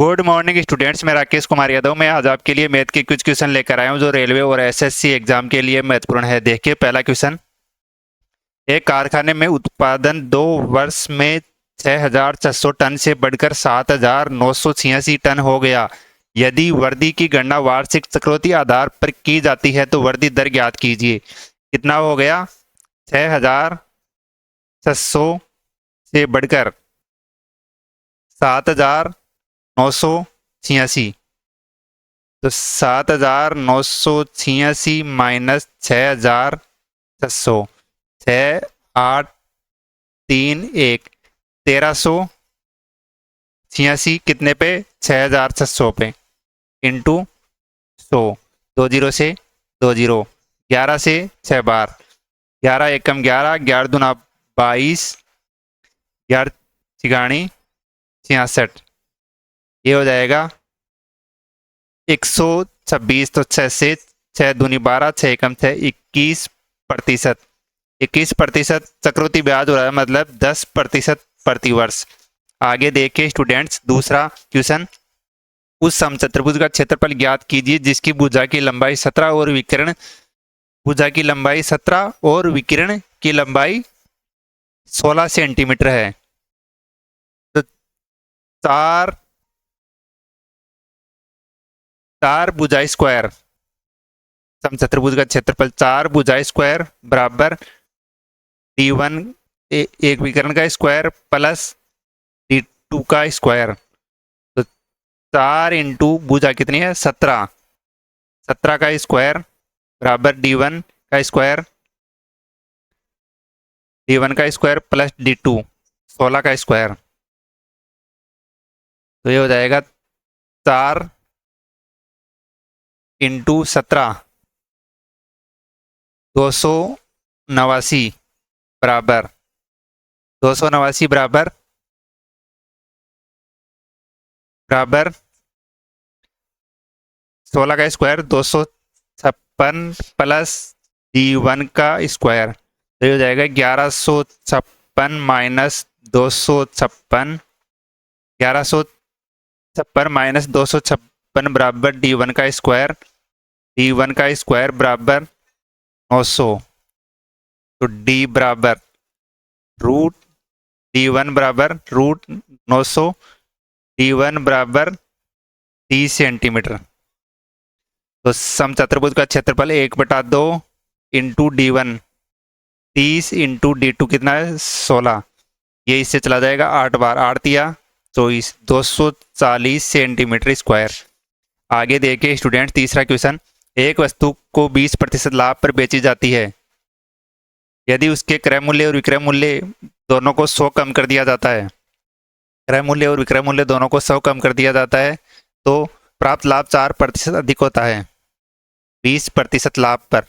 Good morning students. मैं राकेश कुमार यादव। मैं आज आपके लिए मैथ के कुछ क्वेश्चन लेकर आया हूं जो रेलवे और एसएससी एग्जाम के लिए महत्वपूर्ण है। देखिए पहला क्वेश्चन। एक कारखाने में उत्पादन 2 वर्ष में 6,600 टन से बढ़कर 7,986 टन हो गया। यदि वर्दी की गणना वार्षिक चक्रवृद्धि आधार पर की जाती है तो वर्दी दर ज्ञात कीजिए। कितना हो गया? 6,600 से बढ़कर 7,986। तो 7,986 माइनस 6,600, 6,831, 1,386 कितने पे? 6,600 पे इंटू 100। 20 से 20, 11 से 6 बार, 11 एकम 11, 11 दूना 22, 11 छिगाणी 66। ये हो जाएगा 126। तो 6 से 6 दूनी 12, 6 एकम 6, 21%। 21% चक्रवृद्धि ब्याज हो रहा है, मतलब 10% प्रति वर्ष। आगे देखिए स्टूडेंट्स, दूसरा क्वेश्चन। उस समचतुर्भुज का क्षेत्रफल ज्ञात कीजिए जिसकी भुजा की लंबाई 17 और विकिरण की लंबाई 16 सेंटीमीटर है। तो चार चार भुजाएं स्क्वायर, समचतुर्भुज का क्षेत्रफल 4 भुजाएं स्क्वायर बराबर D1 एक विकर्ण का स्क्वायर प्लस D2 का स्क्वायर। तो 4 इंटू भुजा कितनी है? 17, 17 का स्क्वायर बराबर D1 का स्क्वायर, D1 का स्क्वायर प्लस D2 16 का स्क्वायर। तो ये हो जाएगा 4 इंटू 17, 289 बराबर 289 बराबर 16 का स्क्वायर 256 प्लस D1 का स्क्वायर। तो ये हो जाएगा 1156 माइनस 256, 1156 माइनस 256 बराबर D1 का स्क्वायर, D1 का स्क्वायर बराबर 900। तो D बराबर रूट D1 बराबर रूट 900, D1 बराबर 30 सेंटीमीटर। तो समचतुर्भुज का क्षेत्रफल 1/2 इंटू D1, 30 इंटू D2 कितना है? 16। ये इससे चला जाएगा 8 बार, 8 तिया 24, 240 सेंटीमीटर स्क्वायर। आगे देखिए स्टूडेंट, तीसरा क्वेश्चन। एक वस्तु को 20% लाभ पर बेची जाती है। यदि उसके क्रय मूल्य और विक्रय मूल्य दोनों को 100 कम कर दिया जाता है, क्रय मूल्य और विक्रय मूल्य दोनों को 100 कम कर दिया जाता है तो प्राप्त लाभ 4% अधिक होता है 20% लाभ पर।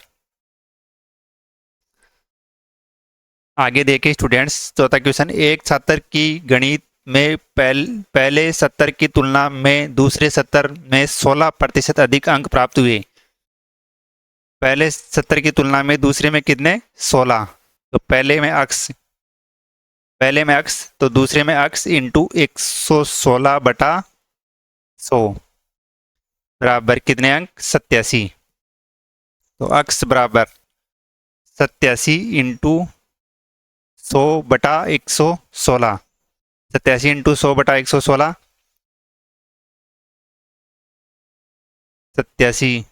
आगे देखिए स्टूडेंट्स, चौथा क्वेश्चन। एक छात्र की गणित में पहले 70 की तुलना में दूसरे 70 में 16% अधिक अंक प्राप्त हुए। पहले 70 की तुलना में दूसरे में कितने? 16। तो पहले में अक्स तो दूसरे में अक्स इंटू 116/100 बराबर कितने अंक? 87। तो अक्स बराबर 87 इंटू 100/116, 87 इंटू 100/116, 87।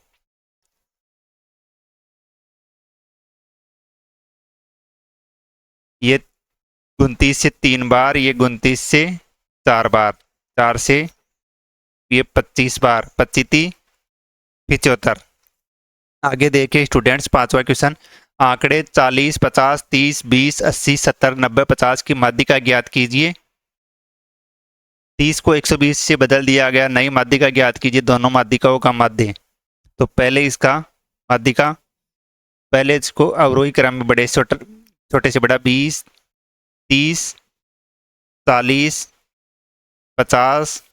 ये 29 से 3 बार, ये 29 से 4 बार, 4 से ये 25 बार, 25 75। आगे देखिए स्टूडेंट्स, पांचवा क्वेश्चन। आंकड़े 40, 50, 30, 20, 80, 70, 90, 50 की माध्यिका ज्ञात कीजिए। 30 को 120 से बदल दिया गया, नई माध्यिका ज्ञात कीजिए। दोनों माध्यिकाओं का माध्य। तो पहले इसका माध्यिका, पहले इसको अवरोही क्रम में बड़े छोटे से बड़ा 20, 30, 40, 50,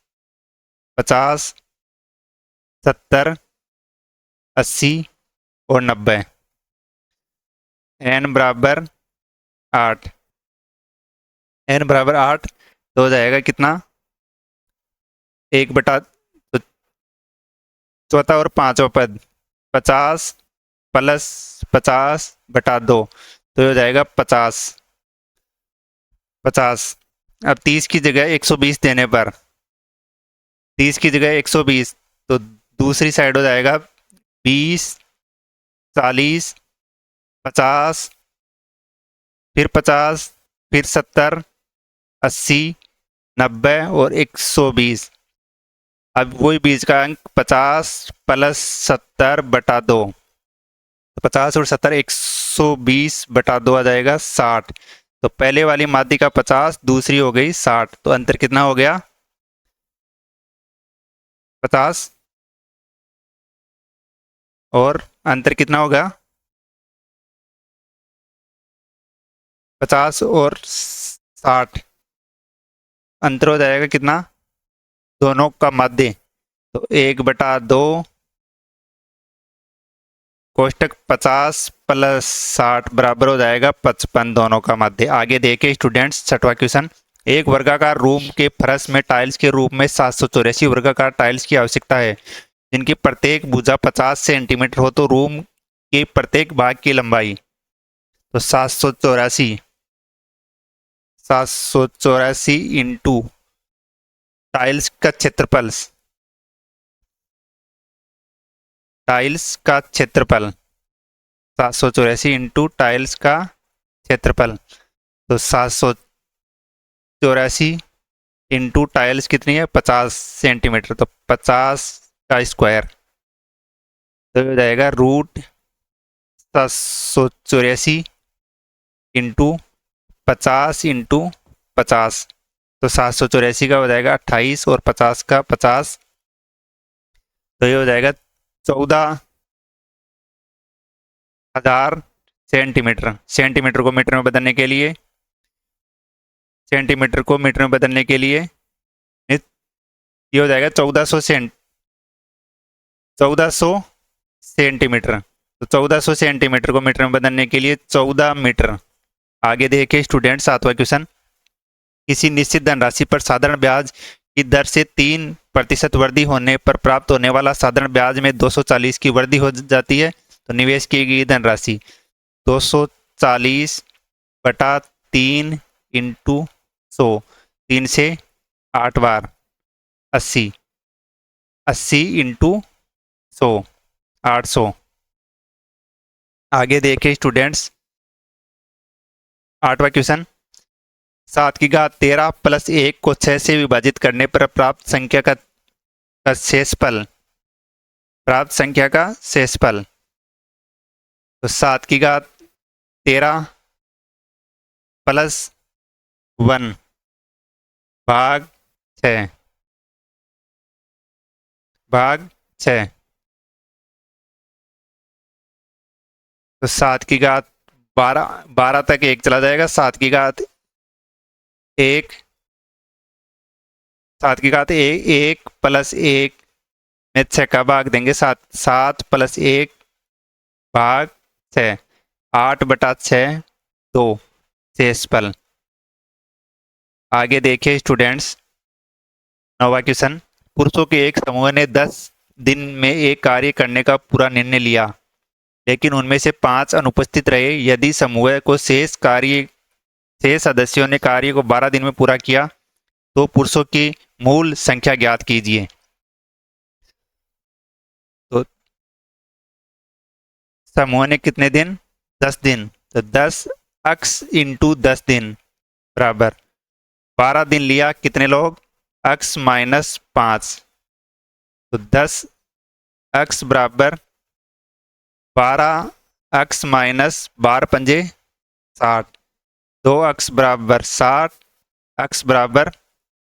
50, 70, 80 और 90। n बराबर 8, n बराबर 8। तो हो जाएगा कितना? 1 बटा तो चौथा और पांचवा पद 50 प्लस 50/2, तो ये हो जाएगा 50। 50 अब 30 की जगह 120 देने पर 30 की जगह 120, तो दूसरी साइड हो जाएगा 20, 40, 50, फिर 50, फिर 70, 80, 90 और 120। अब वही बीच का अंक 50 प्लस 70/2, 50 और 70 120/2 आ जाएगा 60। तो पहले वाली माध्य का 50, दूसरी हो गई 60, तो अंतर कितना हो गया 50, और अंतर कितना होगा 50 और 60, अंतर हो जाएगा कितना दोनों का माध्य, तो 1/2 कोष्टक 50 प्लस 60 बराबर हो जाएगा 55 दोनों का माध्य। आगे देखे स्टूडेंट्स, छठवां क्वेश्चन। एक वर्गाकार रूम के फर्श में टाइल्स के रूप में 784 वर्गाकार टाइल्स की आवश्यकता है, जिनकी प्रत्येक भुजा 50 सेंटीमीटर हो, तो रूम के प्रत्येक भाग की लंबाई, तो 784 इंटू टाइल्स का क्षेत्रफल, टाइल्स का क्षेत्रफल 784 इंटू टाइल्स का क्षेत्रफल, तो 784 इंटू टाइल्स कितनी है 50 सेंटीमीटर, तो 50 का स्क्वायर, तो हो जाएगा √784 इंटू 50 इंटू 50, तो 784 का हो जाएगा 28 और 50 का 50, तो ये हो जाएगा 14,000 सेंटीमीटर। सेंटीमीटर को मीटर में बदलने के लिए, सेंटीमीटर को मीटर में बदलने के लिए ये हो जाएगा 1400 सेंटीमीटर। तो 1400 सेंटीमीटर को मीटर में बदलने के लिए 14 मीटर। आगे देखिए स्टूडेंट, सातवां क्वेश्चन। किसी निश्चित धनराशि पर साधारण ब्याज की दर से 3% वृद्धि होने पर प्राप्त होने वाला साधारण ब्याज में 240 की वृद्धि हो जाती है, तो निवेश की गई धनराशि 240/3 इंटू 100, 3 से 8 बार 80, 80 इंटू 100, 800। आगे देखिए स्टूडेंट्स, आठवां क्वेश्चन। 7 की घात 13 प्लस 1 को 6 से विभाजित करने पर प्राप्त संख्या का शेषफल, प्राप्त संख्या का शेषफल, तो 7 की घात 13 प्लस 1 भाग 6 भाग 6, तो 7 की घात 12, 12 तक 1 चला जाएगा, 7 की घात 1, 7 की घात 1 प्लस 1 में 6 का भाग देंगे, 7 प्लस 1 भाग 6, 8/6 2 शेषफल। आगे देखिए स्टूडेंट्स, नौवां क्वेश्चन। पुरुषों के एक समूह ने 10 दिन में एक कार्य करने का पूरा निर्णय लिया, लेकिन उनमें से 5 अनुपस्थित रहे। यदि समूह को शेष सदस्यों ने कार्य को 12 दिन में पूरा किया, तो पुरुषों की मूल संख्या ज्ञात कीजिए। तो समूह ने कितने दिन 10 दिन, तो 10x इंटू 10 दिन बराबर 12 दिन लिया, कितने लोग x माइनस 5, तो 10x बराबर 12x माइनस 12×5 60, 2x बराबर 60, x बराबर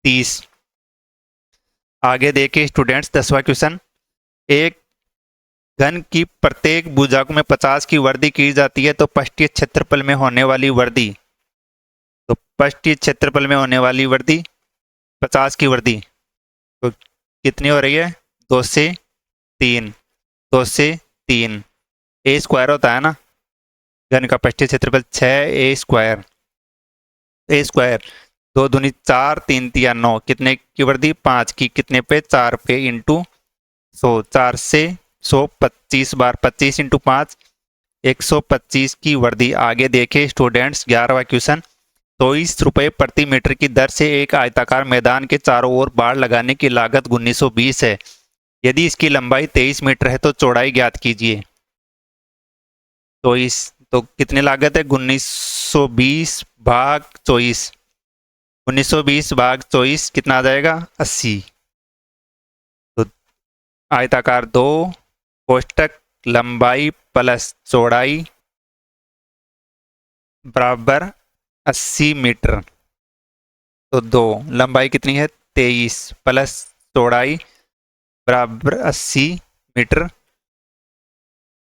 30। आगे देखिए स्टूडेंट्स, 10वां क्वेश्चन। एक घन की प्रत्येक भुजा में 50 की वृद्धि की जाती है, तो पृष्ठीय क्षेत्रफल में होने वाली वृद्धि, तो पृष्ठीय क्षेत्रफल में होने वाली वृद्धि 50 की वृद्धि, तो कितनी हो रही है 2 से 3, 2 से 3 ए स्क्वायर होता है ना, घन का पृष्ठीय क्षेत्रफल 6 ए स्क्वायर, दो दूनी 4, 3 तिया 9, कितने की वर्दी 5 की, कितने पे 4 पे इंटू 100, 4 से 100 25 बार, 25 इंटू 5 125 की वर्दी। आगे देखे स्टूडेंट्स 11वां क्वेश्चन। 24 रुपये प्रति मीटर की दर से एक आयताकार मैदान के चारों ओर बाड़ लगाने की लागत 1920 है। यदि इसकी लंबाई 23 मीटर है तो चौड़ाई ज्ञात कीजिए। तो कितने लागत है 1920 भाग 24, 1920 भाग 24 कितना आ जाएगा 80। तो आयताकार 2 कोष्टक लंबाई प्लस चौड़ाई बराबर 80 मीटर। तो 2 लंबाई कितनी है 23 प्लस चौड़ाई बराबर 80 मीटर।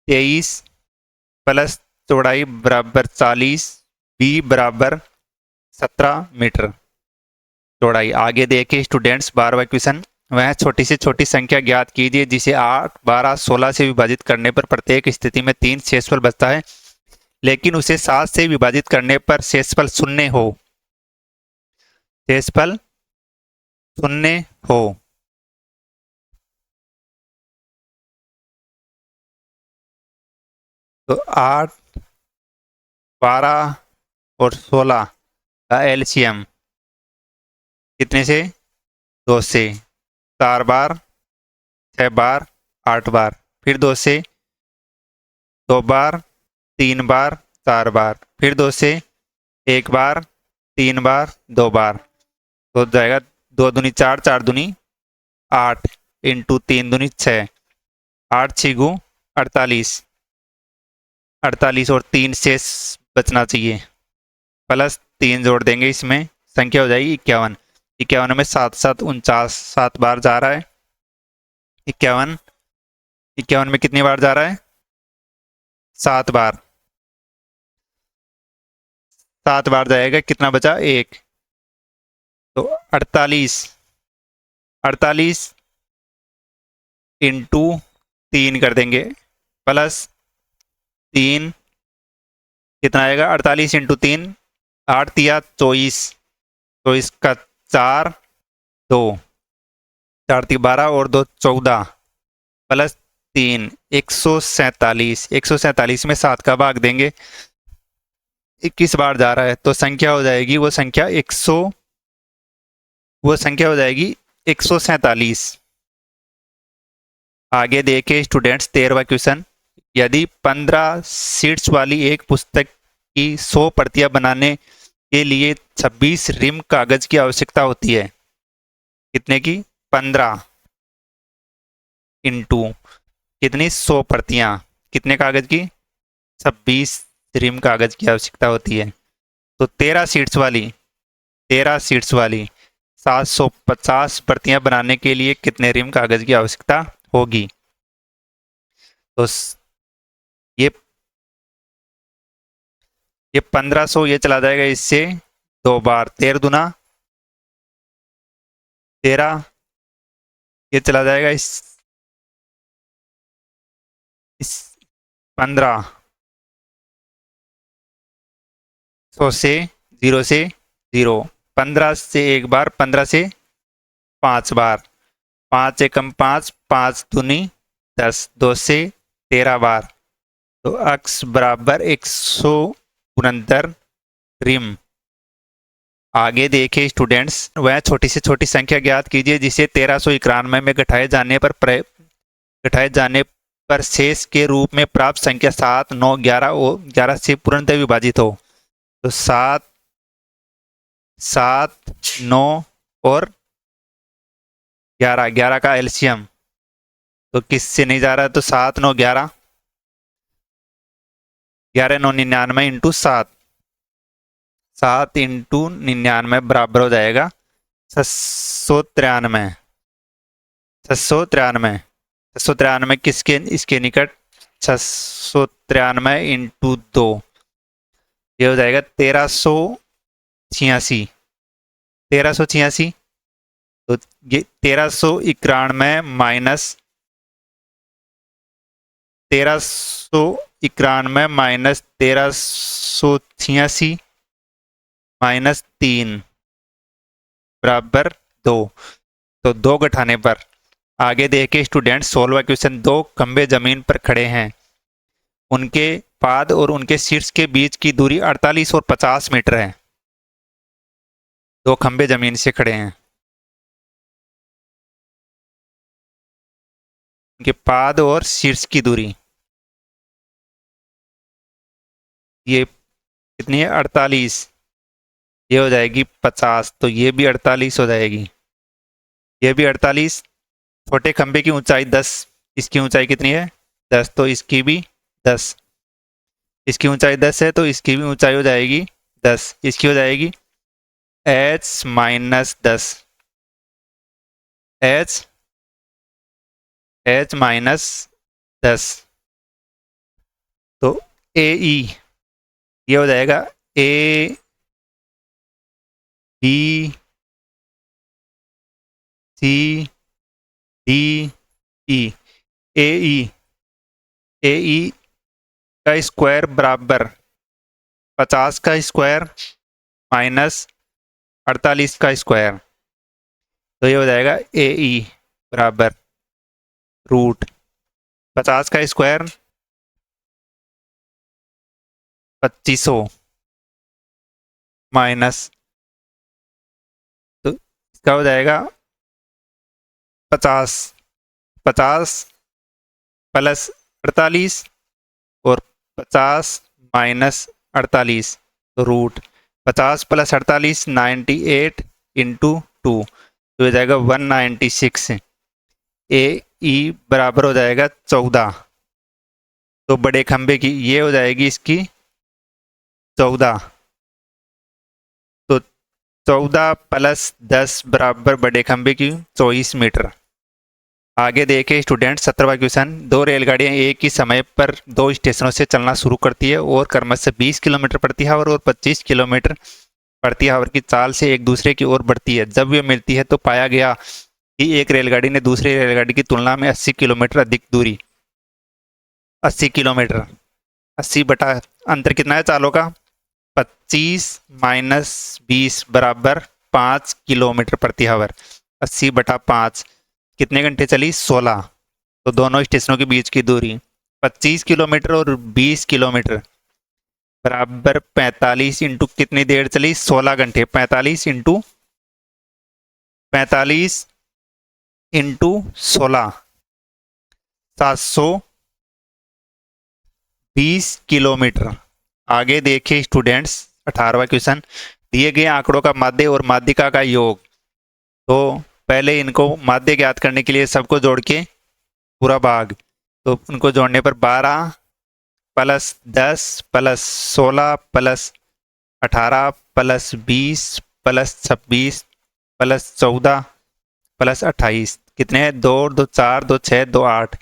23 प्लस चौड़ाई बराबर 40, बी बराबर 17 मीटर चौड़ाई। आगे देखिए स्टूडेंट्स 12वां क्वेश्चन। वह छोटी से छोटी संख्या ज्ञात कीजिए जिसे 8, 12, 16 से विभाजित करने पर प्रत्येक स्थिति में 3 शेषफल बचता है, लेकिन उसे 7 से विभाजित करने पर शेषफल शून्य हो। शेषफल शून्य हो। तो 8, 12 और 16 का एलसीएम कितने से 2 से 4 बार, 6 बार, 8 बार, फिर 2 से 2 बार, 3 बार, 4 बार, फिर 2 से 1 बार, 3 बार, 2 बार। तो हो जाएगा 2 दूनी 4, 4 दूनी 8 इंटू 3 दूनी 6, 8 छिगु 48, 48 और 3 शेष बचना चाहिए, प्लस 3 जोड़ देंगे इसमें, संख्या हो जाएगी 51। 51 में 7, 7 49, 7 बार जा रहा है 51। 51 में कितनी बार जा रहा है 7 बार, 7 बार जाएगा, कितना बचा 1। तो 48, 48 इंटू 3 कर देंगे, प्लस 3 कितना आएगा 48 इंटू 3, 8 तिया 24, 24 का 4, 2, 4 ती 12 और 2 14, प्लस 3 147, 147 में 7 का भाग देंगे, 21 बार जा रहा है, तो संख्या हो जाएगी वो संख्या 147। आगे देखे स्टूडेंट्स 13वां क्वेश्चन। यदि 15 सीट्स वाली एक पुस्तक की 100 प्रतियां बनाने के लिए 26 रिम कागज की आवश्यकता होती है, कितने की 15 इंटू कितनी 100 प्रतियां, कितने कागज की 26 रिम कागज की आवश्यकता होती है। तो 13 सीट्स वाली 750 प्रतियां बनाने के लिए कितने रिम कागज की आवश्यकता होगी। तो ये 1500 ये चला जाएगा इससे 2 बार, 13 दुना 13, ये चला जाएगा इस 15 100 से 0 से 0, 15 से 1 बार, 15 से 5 बार, 5 एकम 5, 5 दूनी 10, 2 से 13 बार। तो अक्स बराबर 169 रिम। आगे देखिए स्टूडेंट्स, वह छोटी से छोटी संख्या ज्ञात कीजिए जिसे 1391 में घटाए जाने पर शेष के रूप में प्राप्त संख्या 7, 9, 11 और 11 से पूर्णतः विभाजित हो। तो 7, 7, 9 और 11, 11 का एलसीएम तो किससे नहीं जा रहा है, तो 7, 9, 11, 11, 9, 99 इंटू 7, 7 इंटू 99 बराबर हो जाएगा 693। 693, 693 किसके इसके निकट, 693 इंटू 2, ये हो जाएगा 1386। 1386, तो ये 1391 माइनस 1391 माइनस 1386 माइनस 3, बराबर 2। तो 2 घटाने पर आगे देखे स्टूडेंट 16वां क्वेश्चन। 2 खंबे जमीन पर खड़े हैं, उनके पाद और उनके शीर्ष के बीच की दूरी 48 और 50 मीटर है। 2 खंबे जमीन से खड़े हैं, उनके पाद और शीर्ष की दूरी ये कितनी है 48, ये हो जाएगी 50, तो ये भी 48 हो जाएगी, ये भी 48। छोटे खंबे की ऊंचाई 10, इसकी ऊंचाई कितनी है 10, तो इसकी भी 10, इसकी ऊंचाई 10 है तो इसकी भी ऊंचाई हो जाएगी 10, इसकी हो जाएगी h माइनस 10, h माइनस 10। तो ए ई ये हो जाएगा A B C D E, ए ई का स्क्वायर बराबर 50 का स्क्वायर माइनस 48 का स्क्वायर, तो ये हो जाएगा ए ई बराबर रूट 50 का स्क्वायर 2500 माइनस, तो इसका हो जाएगा 50 प्लस 48 और 50 माइनस 48, तो रूट 50 प्लस 48 98 इंटू 2, तो हो जाएगा 196। ए ई बराबर हो जाएगा 14, तो बड़े खंबे की ये हो जाएगी इसकी 14, तो 14 प्लस 10 बराबर बड़े खंबे की 24 मीटर। आगे देखें स्टूडेंट 17वां क्वेश्चन। 2 रेलगाड़ियां एक ही समय पर 2 स्टेशनों से चलना शुरू करती है और क्रमशः 20 किलोमीटर प्रति आवर और 25 किलोमीटर प्रति आवर की चाल से एक दूसरे की ओर बढ़ती है। जब वे मिलती है तो पाया गया कि एक रेलगाड़ी ने दूसरी रेलगाड़ी की तुलना में 80 किलोमीटर अधिक दूरी, 80 किलोमीटर, 80 बटा अंतर कितना है चालों का 25 माइनस 20 बराबर 5 किलोमीटर प्रति आवर, 80 बटा 5 कितने घंटे चली 16, तो दोनों स्टेशनों के बीच की दूरी 25 किलोमीटर और 20 किलोमीटर बराबर 45 इंटू कितनी देर चली 16 घंटे, 45 इंटू 16 720 किलोमीटर। आगे देखिए स्टूडेंट्स 18वां क्वेश्चन। दिए गए आंकड़ों का माध्य और माध्यिका का योग, तो पहले इनको माध्य ज्ञात करने के लिए सबको जोड़ के पूरा भाग, तो उनको जोड़ने पर 12 plus 10 plus 16 plus 18 plus 20 plus 26 plus 14 plus 28 कितने हैं 2 2 4 2 6 2 8,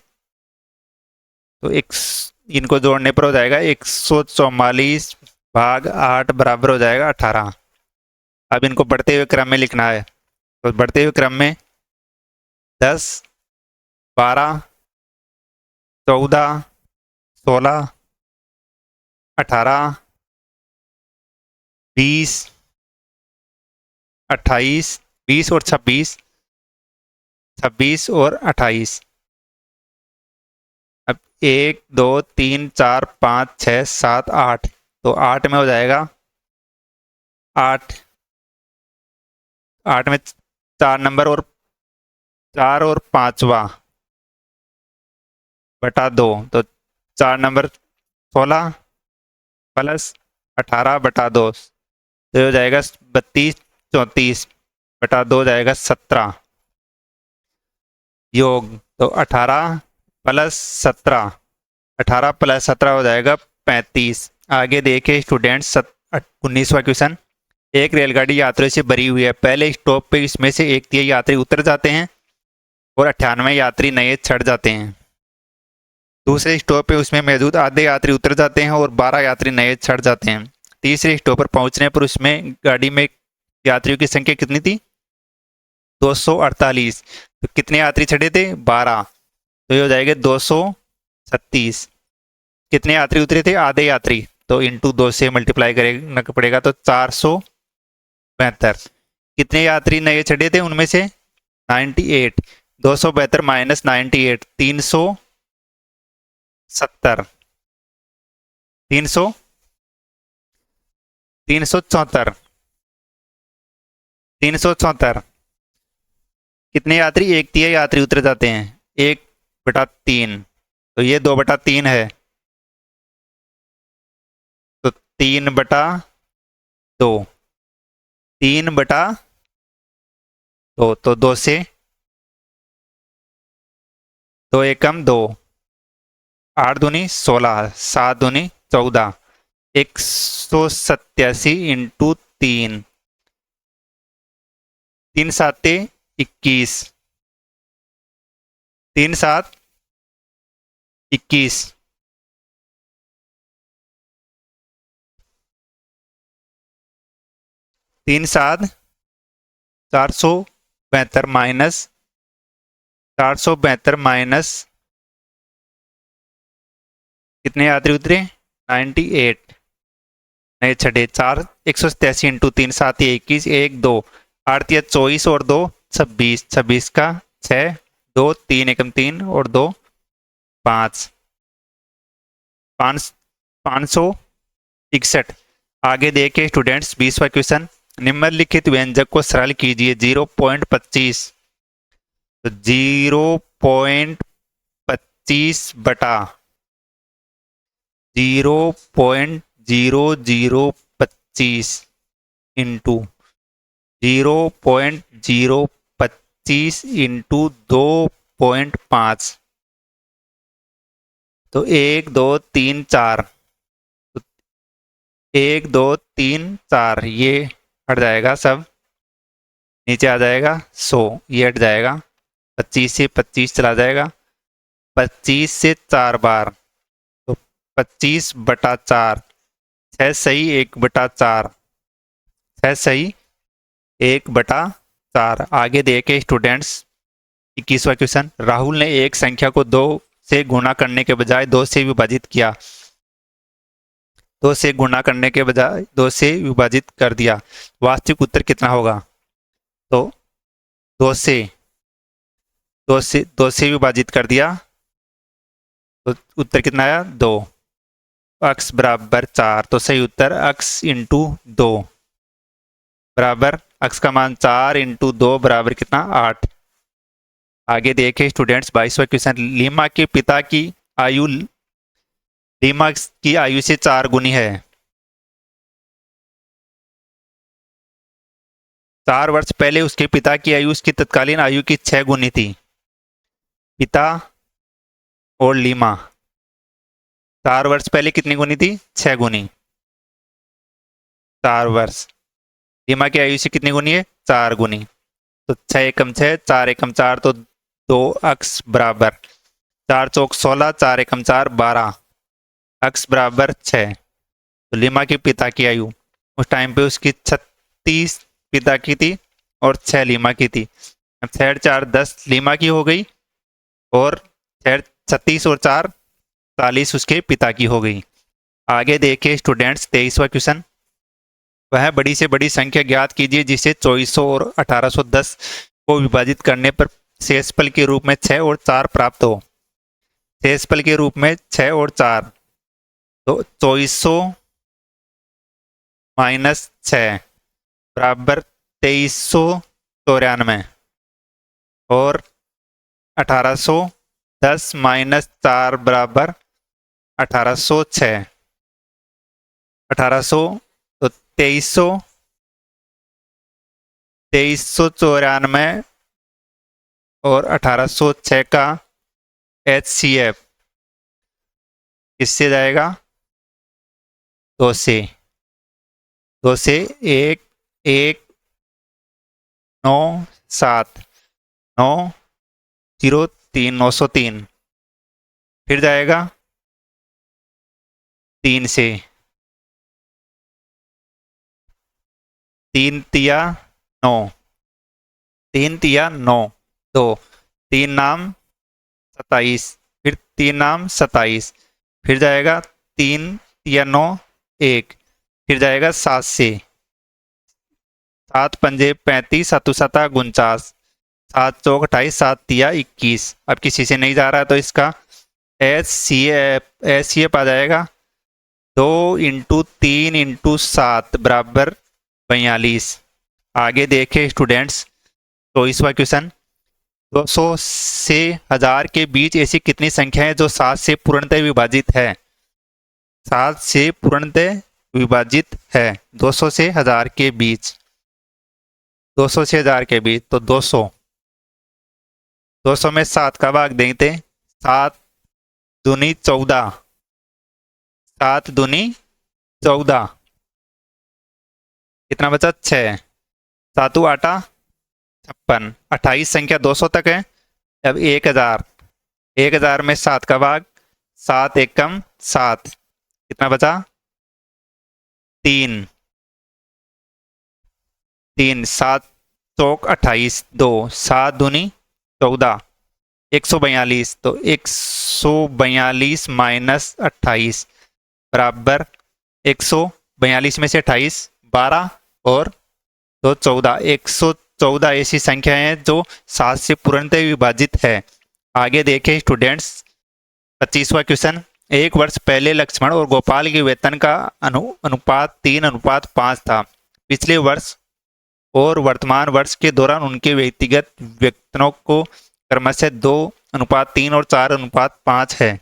तो इनको जोड़ने पर हो जाएगा 144 भाग 8 बराबर हो जाएगा 18। अब इनको बढ़ते हुए क्रम में लिखना है, तो बढ़ते हुए क्रम में 10 12 14 16 18 20 28 20 और 26 26 और 28। अब 1 2 3 4 5 6 7 8, तो 8 में हो जाएगा 8 में 4 नंबर और 4 और 5वां बटा 2, तो 4 नंबर 16 प्लस 18 बटा 2, तो हो जाएगा 32 34 बटा 2 जाएगा 17 योग, तो 18 प्लस 17, 18 प्लस 17 हो जाएगा 35। आगे देखे स्टूडेंट 19वां क्वेश्चन। एक रेलगाड़ी यात्रियों से भरी हुई है, पहले स्टॉप पे इसमें से 1/3 यात्री उतर जाते हैं और 98 यात्री नए चढ़ जाते हैं। दूसरे स्टॉप पे उसमें मौजूद आधे यात्री उतर जाते हैं और 12 यात्री नए चढ़ जाते हैं। तीसरे स्टॉप पर पहुंचने पर उसमें गाड़ी में यात्रियों की संख्या कितनी थी 248, तो कितने यात्री चढ़े थे 12, तो ये हो जाएगा 236। कितने यात्री उतरे थे आधे यात्री, तो इंटू 2 से मल्टीप्लाई करना पड़ेगा, तो 472। कितने यात्री नए चढ़े थे उनमें से 98। 272 माइनस 98 370 374 374। कितने यात्री, एक तिहाई यात्री उतर जाते हैं, 1/3, तो ये 2/3 है, तो 3/2, 3/2, तो 2 से 2 एकम 2, 8 दूनी 16, 7 दूनी 14, 187 इंटू 3, 3 साते 21, 3 7 21, 3 7 472 माइनस 472 माइनस कितने यात्री उतरे 98 नए छठे, 4 187 इंटू 3 7 21, 1 2 8 24 और 2 26, 26 का 6, 2 3 एकम 3 और 2 5, 561। आगे देखे स्टूडेंट्स 20वां क्वेश्चन, निम्नलिखित व्यंजक को सरल कीजिए 0.25, तो 0.25 बटा 0.0025 इंटू 0.025 इंटू 2.5, तो 1 2 3 4, 1 2 3 4 ये हट जाएगा, सब नीचे आ जाएगा 100, ये हट जाएगा, 25 से 25 चला जाएगा, 25 से 4 बार, तो 25/4, 6 सही 1/4, 6 सही 1/4। आगे देखे स्टूडेंट्स 21वां क्वेश्चन, राहुल ने एक संख्या को 2 से गुणा करने के बजाय 2 से विभाजित किया, 2 से गुणा करने के बजाय 2 से विभाजित कर दिया, वास्तविक उत्तर कितना होगा? तो 2 से 2 से विभाजित कर दिया, तो उत्तर कितना आया 2, x बराबर 4, तो सही उत्तर x इंटू 2 बराबर x का मान 4 इंटू 2 बराबर कितना 8। आगे देखे स्टूडेंट्स 22वां क्वेश्चन, लीमा के पिता की आयु लीमा की आयु से 4 गुनी है, 4 वर्ष पहले उसके पिता की आयु उसकी तत्कालीन आयु की 6 गुनी थी। पिता और लीमा 4 वर्ष पहले कितनी गुनी थी? 6 गुनी। 4 वर्ष लीमा की आयु से कितनी गुनी है? 4 गुनी, तो 6 एकम 6, 4 एकम 4, तो 2x बराबर 4 चौक 16, 4 एकम 4 12, x बराबर 6। तो लीमा के पिता की आयु उस टाइम पे उसकी 36 पिता की थी और 6 लीमा की थी। अब 6 4 10 लीमा की हो गई और 36 और 4 40 उसके पिता की हो गई। आगे देखे स्टूडेंट्स 23वां क्वेश्चन, वह बड़ी से बड़ी संख्या ज्ञात कीजिए जिसे 2400 और 1810 को विभाजित करने पर शेषफल के रूप में 6 और 4 प्राप्त हो। शेषफल के रूप में 6 और 4, तो 2400 माइनस 6 बराबर 2394 और 1810 माइनस 4 बराबर 1806, 1800 तो 2394 और 1806 का HCF किससे जाएगा? 2 से 1 1 9 7 9 0 3 903, फिर जाएगा 3 से 3 तिया 9, 3 तिया 9, 2 3 नाम 27, फिर 3 नाम 27, फिर जाएगा 3 तिया 9 1, फिर जाएगा 7 से 7 पंजे 35, 7 सता 49, 7 चौक 28, 7 तिया 21। अब किसी से नहीं जा रहा तो इसका एच सी एफ आ जाएगा 2 इंटू 3 इंटू 7 बराबर 42। आगे देखे स्टूडेंट्स, तो इस बार क्वेश्चन 200 से 1000 के बीच ऐसी कितनी संख्या है जो 7 से पूर्णतः विभाजित है? 7 से पूर्णतः विभाजित है 200 से 1000 के बीच, 200 से 1000 के बीच। तो 200 में 7 का भाग देते, 7 दूनी 14, 7 दूनी 14, कितना बचा 6, 7 आटा 56, 28 संख्या 200 तक है। अब 1000, 1000 में 7 का भाग, 7 एकम 7, कितना बचा 3, 7 चौक 28, 2, 7 दूनी 14, 142। तो 142 माइनस 28 बराबर 142 में से 28 12 और 2 14, 114 ऐसी संख्या है जो 7 से पूर्णतः विभाजित है। आगे देखें स्टूडेंट्स 25वां क्वेश्चन, एक वर्ष पहले लक्ष्मण और गोपाल के वेतन का अनुपात 3:5 था। पिछले वर्ष और वर्तमान वर्ष के दौरान उनके व्यक्तिगत वेतनों को क्रमशः 2:3 और 4:5 है।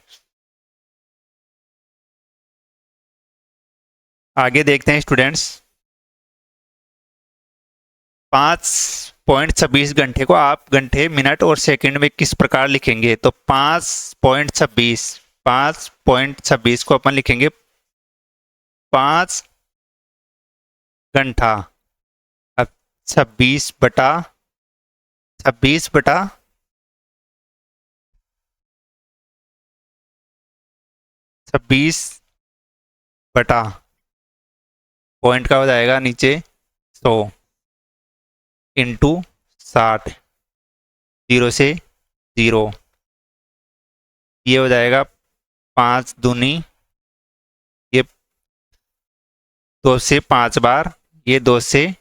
आगे देखते हैं स्टूडेंट्स, 5.26 घंटे को आप घंटे मिनट और सेकंड में किस प्रकार लिखेंगे? तो 5.26 को अपन लिखेंगे 5 घंटा। अब 26 बटा 26 बटा पॉइंट का हो जाएगा नीचे 100 इंटू 60, 0 से 0, ये हो जाएगा 5 दूनी, ये 2 से 5 बार, ये 2 से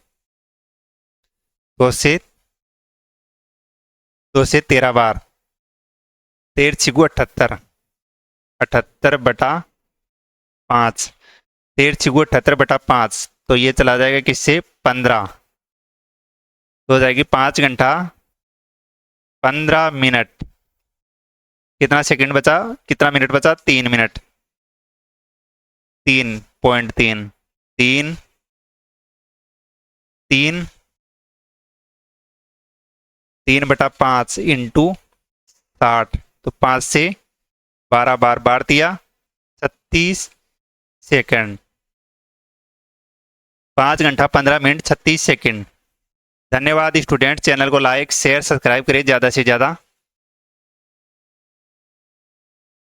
13 बार, 13 छिगु 78, 78 बटा 5, 13 छिगु 78 बटा 5, तो ये चला जाएगा किससे 15, तो हो जाएगी 5 घंटा 15 मिनट। कितना सेकंड बचा, कितना मिनट बचा 3 मिनट, 3.3, 3 बटा 5 इंटू 60, तो 5 से 12 बार बार दिया 36 सेकंड, 5 घंटा 15 मिनट 36 सेकंड। धन्यवाद स्टूडेंट, चैनल को लाइक शेयर सब्सक्राइब करें ज़्यादा से ज़्यादा।